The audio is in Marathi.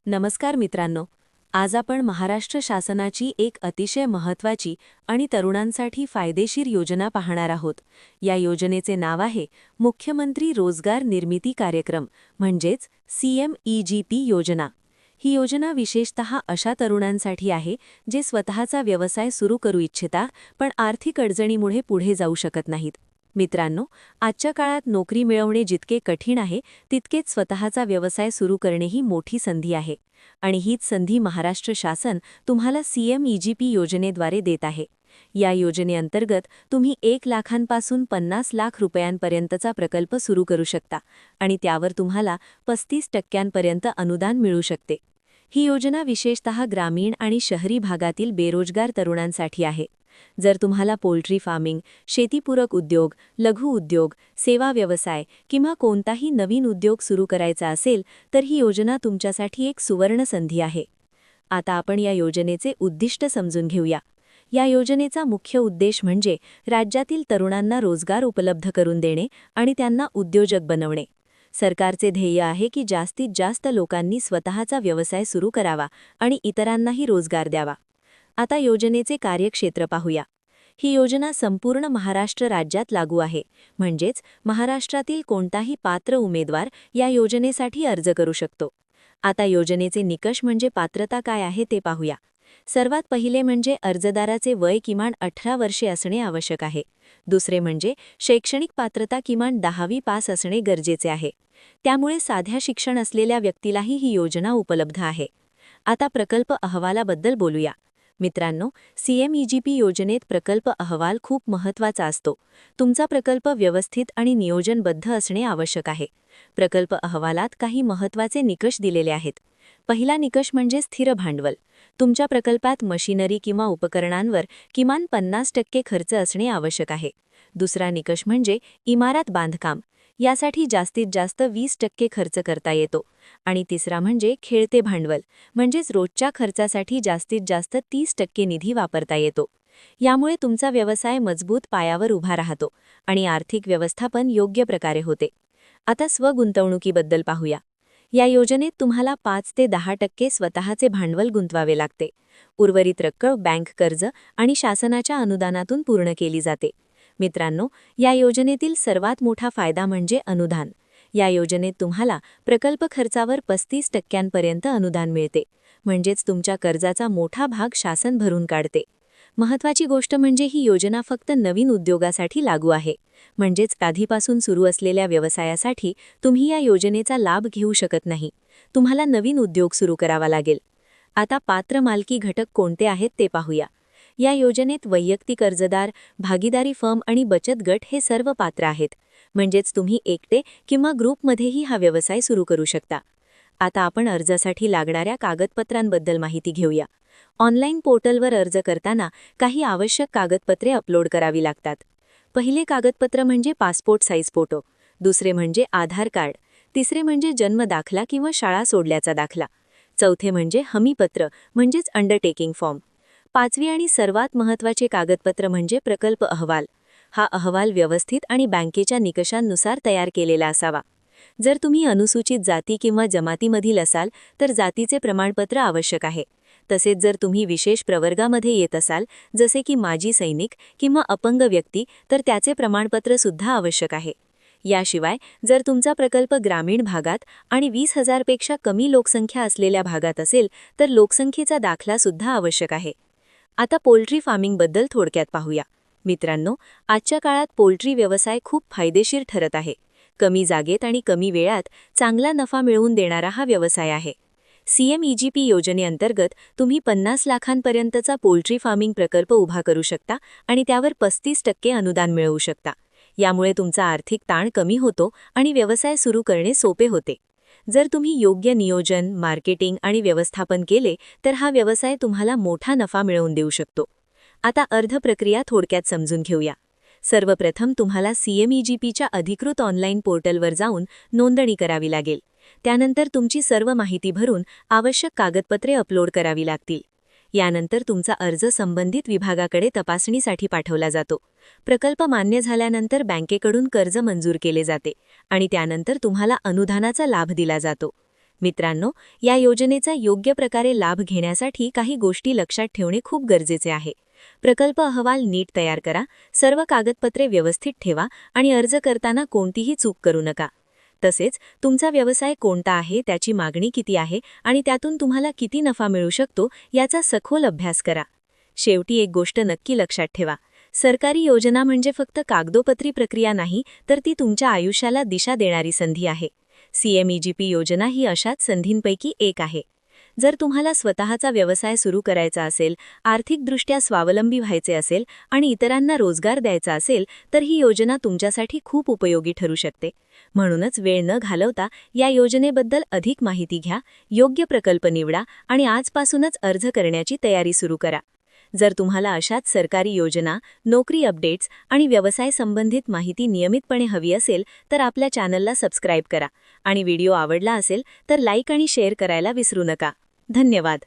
नमस्कार मित्रांनो. आज आपण महाराष्ट्र शासनाची एक अतिशय महत्त्वाची आणि तरुणांसाठी फायदेशीर योजना पाहणार आहोत. या योजनेचे नाव आहे मुख्यमंत्री रोजगार निर्मिती कार्यक्रम म्हणजेच CMEGP योजना. ही योजना विशेषतः अशा तरुणांसाठी आहे जे स्वतःचा व्यवसाय सुरू करू इच्छितात पण आर्थिक अडचणीमुळे पुढे जाऊ शकत नाहीत. मित्रांनो, आजच्या काळात नोकरी मिळवणे जितके कठीण आहे तितकेच स्वतःचा व्यवसाय सुरू करणेही मोठी संधी आहे. आणि हीच संधी महाराष्ट्र शासन तुम्हाला CMEGP योजनेद्वारे देत आहे. या योजनेअंतर्गत तुम्ही 1 लाखांपासून 50 लाख रुपयांपर्यंतचा प्रकल्प सुरू करू शकता आणि त्यावर तुम्हाला 35% अनुदान मिळू शकते. ही योजना विशेषतः ग्रामीण आणि शहरी भागातील बेरोजगार तरुणांसाठी आहे. जर तुम्हाला पोल्ट्री फार्मिंग, शेतीपूरक उद्योग, लघु उद्योग, सेवा व्यवसाय किंवा कोणताही नवीन उद्योग सुरू करायचा असेल तर ही योजना तुमच्यासाठी एक सुवर्ण संधी आहे. आता आपण या योजनेचे उद्दिष्ट समजून घेऊया. या योजनेचा मुख्य उद्देश म्हणजे राज्यातील तरुणांना रोजगार उपलब्ध करून देणे आणि त्यांना उद्योजक बनवणे. सरकारचे ध्येय आहे की जास्तीत जास्त लोकांनी स्वतःचा व्यवसाय सुरू करावा आणि इतरांनाही रोजगार द्यावा. आता योजनेचे कार्यक्षेत्र पाहूया. ही योजना संपूर्ण महाराष्ट्र राज्यात लागू आहे, म्हणजेच महाराष्ट्रातील कोणताही पात्र उमेदवार या योजनेसाठी अर्ज करू शकतो. आता योजनेचे निकष म्हणजे पात्रता काय आहे ते पाहूया. सर्वात पहिले म्हणजे अर्जदाराचे वय किमान 18 वर्षे असणे आवश्यक आहे. दुसरे म्हणजे शैक्षणिक पात्रता किमान 10वी पास असणे गरजेचे आहे. त्यामुळे साध्या शिक्षण असलेल्या व्यक्तीलाही ही योजना उपलब्ध आहे. आता प्रकल्प अहवालाबद्दल बोलूया. मित्रांनो, CMEGP योजनेत प्रकल्प अहवाल खूप महत्त्वाचा असतो. तुमचा प्रकल्प व्यवस्थित आणि नियोजनबद्ध असणे आवश्यक आहे. प्रकल्प अहवालात काही महत्त्वाचे निकष दिलेले आहेत. पहिला निकष म्हणजे स्थिर भांडवल. तुमच्या प्रकल्पात मशिनरी किंवा उपकरणांवर किमान 50% खर्च असणे आवश्यक आहे. दुसरा निकष म्हणजे इमारत बांधकाम. यासाठी जास्तीत जास्त 20% खर्च करता येतो. आणि तिसरा म्हणजे खेळते भांडवल, म्हणजेच रोजच्या खर्चासाठी जास्तीत जास्त 30% निधी वापरता येतो. यामुळे तुमचा व्यवसाय मजबूत पायावर उभा राहतो आणि आर्थिक व्यवस्थापन योग्य प्रकारे होते. आता स्वगुंतवणुकीबद्दल पाहूया. या योजनेत तुम्हाला 5 ते 10% स्वतःचे भांडवल गुंतवावे लागते. उर्वरित रक्कम बँक कर्ज आणि शासनाच्या अनुदानातून पूर्ण केली जाते. मित्रांनो, या योजनेतील सर्वात मोठा फायदा म्हणजे अनुदान. या योजनेत तुम्हाला प्रकल्प खर्चावर 35% अनुदान मिळते, म्हणजेच तुमच्या कर्जाचा मोठा भाग शासन भरून काढते. महत्त्वाची गोष्ट म्हणजे ही योजना फक्त नवीन उद्योगासाठी लागू आहे, म्हणजेच आधीपासून सुरू असलेल्या व्यवसायासाठी तुम्ही या योजनेचा लाभ घेऊ शकत नाही. तुम्हाला नवीन उद्योग सुरू करावा लागेल. आता पात्र मालकी घटक कोणते आहेत ते पाहूया. या योजनेत वैयक्तिक अर्जदार, भागीदारी फर्म आणि बचत गट हे सर्व पात्र आहेत, म्हणजेच तुम्ही एकटे किंवा ग्रुपमध्येही हा व्यवसाय सुरू करू शकता. आता आपण अर्जासाठी लागणाऱ्या कागदपत्रांबद्दल माहिती घेऊया. ऑनलाईन पोर्टलवर अर्ज करताना काही आवश्यक कागदपत्रे अपलोड करावी लागतात. पहिले कागदपत्र म्हणजे पासपोर्ट साईज फोटो, दुसरे म्हणजे आधार कार्ड, तिसरे म्हणजे जन्म दाखला किंवा शाळा सोडल्याचा दाखला, चौथे म्हणजे हमीपत्र म्हणजेच अंडरटेकिंग फॉर्म, पाचवी आणि सर्वात महत्त्वाचे कागदपत्र म्हणजे प्रकल्प अहवाल. हा अहवाल व्यवस्थित आणि बँकेच्या निकषांनुसार तयार केलेला असावा. जर तुम्ही अनुसूचित जाती किंवा जमातीमधील असाल तर जातीचे प्रमाणपत्र आवश्यक आहे. तसेच जर तुम्ही विशेष प्रवर्गामध्ये येत असाल, जसे की माजी सैनिक किंवा अपंग व्यक्ती, तर त्याचे प्रमाणपत्र सुद्धा आवश्यक आहे. याशिवाय जर तुमचा प्रकल्प ग्रामीण भागात आणि 20,000 पेक्षा कमी लोकसंख्या असलेल्या भागात असेल तर लोकसंख्येचा दाखला सुद्धा आवश्यक आहे. आता पोल्ट्री फार्मिंगबद्दल थोडक्यात पाहूया. मित्रांनो, आजच्या काळात पोल्ट्री व्यवसाय खूप फायदेशीर ठरत आहे. कमी जागेत आणि कमी वेळात चांगला नफा मिळवून देणारा हा व्यवसाय आहे. CMEGP योजनेअंतर्गत तुम्ही 50 लाखांपर्यंतचा पोल्ट्री फार्मिंग प्रकल्प उभा करू शकता आणि त्यावर 35% अनुदान मिळवू शकता. यामुळे तुमचा आर्थिक ताण कमी होतो आणि व्यवसाय सुरू करणे सोपे होते. जर तुम्ही योग्य नियोजन, मार्केटिंग आणि व्यवस्थापन केले तर हा व्यवसाय तुम्हाला मोठा नफा मिळवून देऊ शकतो. आता अर्ध प्रक्रिया थोडक्यात समजून घेऊया. सर्वप्रथम तुम्हाला CMEGPच्या अधिकृत ऑनलाईन पोर्टलवर जाऊन नोंदणी करावी लागेल. त्यानंतर तुमची सर्व माहिती भरून आवश्यक कागदपत्रे अपलोड करावी लागतील. यानंतर तुमचा अर्ज संबंधित विभागाकडे तपासणीसाठी पाठवला जातो. प्रकल्प मान्य झाल्यानंतर बँकेकडून कर्ज मंजूर केले जाते आणि त्यानंतर तुम्हाला अनुदानाचा लाभ दिला जातो. मित्रांनो, या योजनेचा योग्य प्रकारे लाभ घेण्यासाठी काही गोष्टी लक्षात ठेवणे खूप गरजेचे आहे. प्रकल्प अहवाल नीट तयार करा, सर्व कागदपत्रे व्यवस्थित ठेवा आणि अर्ज करताना कोणतीही चूक करू नका. तसेच तुमचा व्यवसाय कोणता आहे, त्याची मागणी किती आहे आणि त्यातून तुम्हाला किती नफा मिळू शकतो याचा सखोल अभ्यास करा. शेवटी एक गोष्ट नक्की लक्षात ठेवा, सरकारी योजना म्हणजे फक्त कागदोपत्री प्रक्रिया नाही, तर ती तुमच्या आयुष्याला दिशा देणारी संधी आहे. CMEGP योजना ही अशाच संधींपैकी एक आहे. जर तुम्हाला स्वतःचा व्यवसाय सुरू करायचा असेल, आर्थिकदृष्ट्या स्वावलंबी व्हायचे असेल आणि इतरांना रोजगार द्यायचा असेल, तर ही योजना तुमच्यासाठी खूप उपयोगी ठरू शकते. म्हणूनच वेळ न घालवता या योजनेबद्दल अधिक माहिती घ्या, योग्य प्रकल्प निवडा आणि आजपासूनच अर्ज करण्याची तयारी सुरू करा. जर तुम्हाला अशाच सरकारी योजना, नोकरी अपडेट्स आणि व्यवसाय संबंधित माहिती नियमितपणे हवी असेल, तर आपल्या चॅनलला सबस्क्राईब करा आणि व्हिडिओ आवडला असेल तर लाईक आणि शेअर करायला विसरू नका. धन्यवाद.